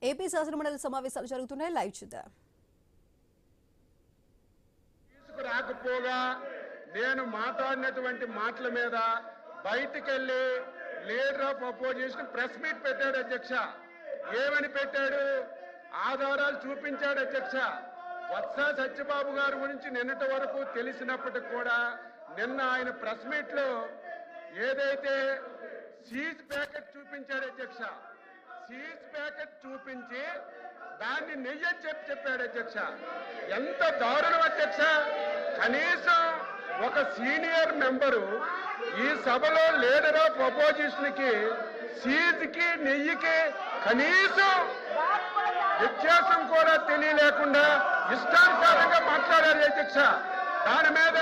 AP శాసనమండలి సమావేశాలు జరుగుతున్నాయి. లైవ్ చూద్దాం. తీసుకురాకపోగా నేను మాట్లాడినటువంటి మాటల మీద బయటికెళ్ళి leader of opposition press meet పెట్టాడు అధ్యక్ష. ఏమని పెట్టాడు? ఆధారాలు చూపించాడు అధ్యక్ష. వత్స సత్యబాబు గారి గురించి నిన్నటి వరకు తెలిసినప్పటికి కూడా నిన్న ఆయన ప్రెస్ మీట్ లో ఏదైతే సీజ్ ప్యాకెట్ చూపించాడు అధ్యక్ష, సీజ్ ప్యాకెట్ చూపించి దాన్ని నెయ్యి అని చెప్పాడు అధ్యక్ష. ఎంత దారుణం అధ్యక్ష! కనీసం ఒక సీనియర్ మెంబరు ఈ సభలో లీడర్ ఆఫ్ అపోజిషన్ కి సీజ్ కి నెయ్యికి కనీసం వ్యత్యాసం కూడా తెలియలేకుండా ఇష్టానుసారంగా మాట్లాడారు అధ్యక్ష. దాని మీద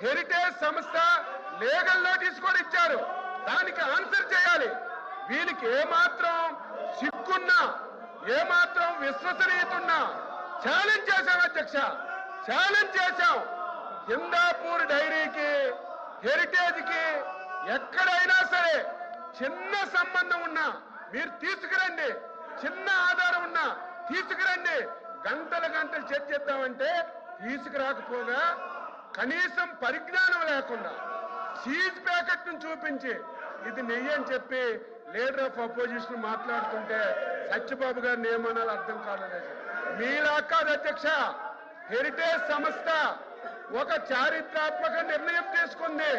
హెరిటేజ్ సంస్థ లీగల్ నోటీస్ కూడా ఇచ్చారు. దానికి ఆన్సర్ చేయాలి. వీళ్ళకి ఏమాత్రం సిగ్గున్నా, ఏమాత్రం విశ్వసనీయత ఉన్నా ఛాలెంజ్ చేశాం అధ్యక్ష, ఛాలెంజ్ చేశాం. హిందాపూర్ డైరీకి, హెరిటేజ్ కి ఎక్కడైనా సరే చిన్న సంబంధం ఉన్నా మీరు తీసుకురండి, చిన్న ఆధారం ఉన్నా తీసుకురండి. గంటలు గంటలు చర్చిద్దామంటే తీసుకురాకపోగా కనీసం పరిజ్ఞానం లేకుండా సీజ్ ప్యాకెట్ ను చూపించి ఇది నెయ్యి అని చెప్పి లీడర్ ఆఫ్ అపోజిషన్ మాట్లాడుతుంటే సత్యబాబు గారిని ఏమనాలో అర్థం కాలేదు. మీలా కాదు అధ్యక్ష. హెరిటేజ్ సంస్థ ఒక చారిత్రాత్మక నిర్ణయం తీసుకుంది.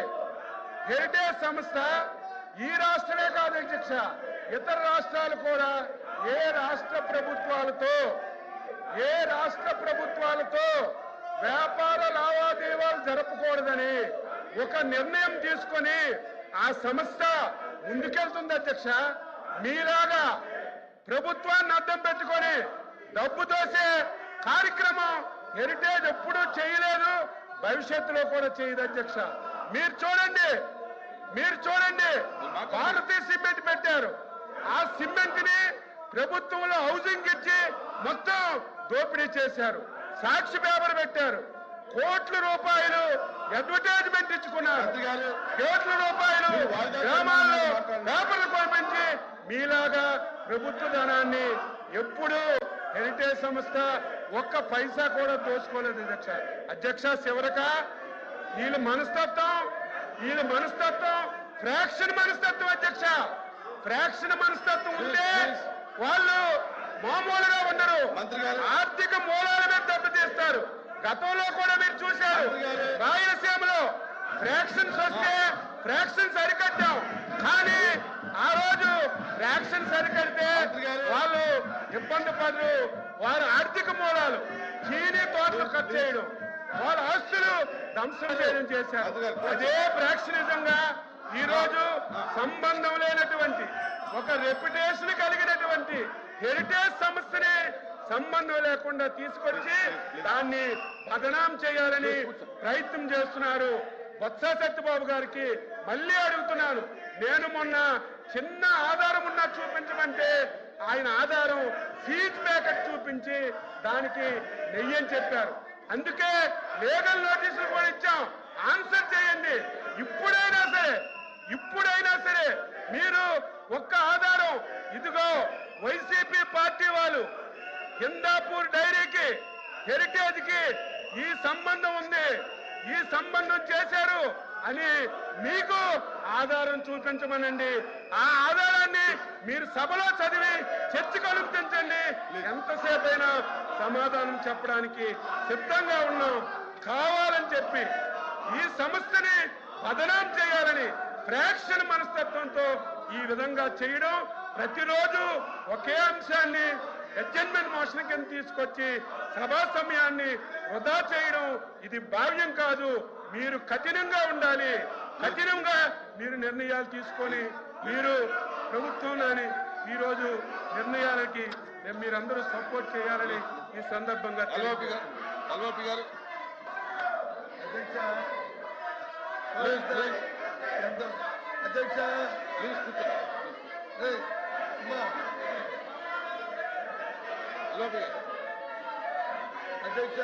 హెరిటేజ్ సంస్థ ఈ రాష్ట్రమే కాదు అధ్యక్ష, ఇతర రాష్ట్రాలు కూడా ఏ రాష్ట్ర ప్రభుత్వాలతో వ్యాపార లావాదేవీలు జరపకూడదని ఒక నిర్ణయం తీసుకొని ఆ సంస్థ ముందుకెళ్తుంది అధ్యక్ష. మీలాగా ప్రభుత్వాన్ని అడ్డం పెట్టుకొని డబ్బు దోసే కార్యక్రమం హెరిటేజ్ ఎప్పుడూ చేయలేదు, భవిష్యత్తులో కూడా చేయదు అధ్యక్ష. మీరు చూడండి భారతీయ సిమెంట్ పెట్టారు. ఆ సిమెంట్ ని ప్రభుత్వంలో హౌసింగ్ ఇచ్చి మొత్తం దోపిడీ చేశారు. సాక్షి పేపర్ పెట్టారు. కోట్ల రూపాయలు అడ్వర్టైజ్మెంట్ ఇచ్చుకున్నారు. కోట్ల రూపాయలు గ్రామాల్లో పేపర్లు పంపించి మీలాగా ప్రభుత్వ ధనాన్ని ఎప్పుడు హెరిటేజ్ సంస్థ ఒక్క పైసా కూడా దోచుకోలేదు అధ్యక్ష. చివరక వీళ్ళ మనస్తత్వం ఫ్రాక్షన్ మనస్తత్వం అధ్యక్ష. ఫ్రాక్షన్ మనస్తత్వం ఉంటే వాళ్ళు మామూలుగా ఉండరు, ఆర్థిక మూలాల మీద దెబ్బతీస్తారు. గతంలో కూడా మీరు చూశారు, రాయలసీమలో ఫ్రాక్షన్స్ వస్తే ఫ్రాక్షన్స్ అరికట్టాం. కానీ ఆ రోజు ఫ్రాక్షన్స్ అరికడితే వాళ్ళు ఇబ్బంది పడరు. వారి ఆర్థిక మూలాలు చీనీ తోటలు కట్ చేయడం, వాళ్ళ ఆస్తులు ధ్వంసం చేయడం చేశారు. అదే ఫ్రాక్షనిజంగా ఈ రోజు సంబంధం లేనటువంటి ఒక రెప్యుటేషన్ కలిగినటువంటి హెరిటేజ్ సంస్థని సంబంధం లేకుండా తీసుకొచ్చి దాన్ని బదనాం చేయాలని ప్రయత్నం చేస్తున్నారు. బొత్స సత్యబాబు గారికి మళ్ళీ అడుగుతున్నాను, నేను మొన్న చిన్న ఆధారం ఉన్నా చూపించమంటే ఆయన ఆధారం సీజ్ ప్యాకెట్ చూపించి దానికి నెయ్యి అని చెప్పారు. అందుకే లీగల్ నోటీసులు కూడా ఇచ్చాం. ఆన్సర్ చేయండి. ఇప్పుడైనా సరే మీరు ఒక్క ఆధారం, ఇదిగో వైసీపీ పార్టీ వాళ్ళు హిందాపూర్ డైరీకి, హెరిటేజ్ కి ఈ సంబంధం ఉంది, ఈ సంబంధం చేశారు అని మీకు ఆధారం చూపించమనండి. ఆ ఆధారాన్ని మీరు సభలో చదివి చర్చకు అనుమతించండి. ఎంతసేపైనా సమాధానం చెప్పడానికి సిద్ధంగా ఉన్నాం. కావాలని చెప్పి ఈ సంస్థని బదనాం చేయాలని ఫ్రాక్షన్ మనస్తత్వంతో ఈ విధంగా చేయడం, ప్రతిరోజు ఒకే అంశాన్ని అడ్జర్న్మెంట్ మోషన్ కింద తీసుకొచ్చి సభా సమయాన్ని వృధా చేయడం ఇది భావ్యం కాదు. మీరు కఠినంగా ఉండాలి. కఠినంగా మీరు నిర్ణయాలు తీసుకొని మీరు ప్రభుత్వంలోని ఈరోజు నిర్ణయాలకి మీరందరూ సపోర్ట్ చేయాలని ఈ సందర్భంగా అధ్యక్ష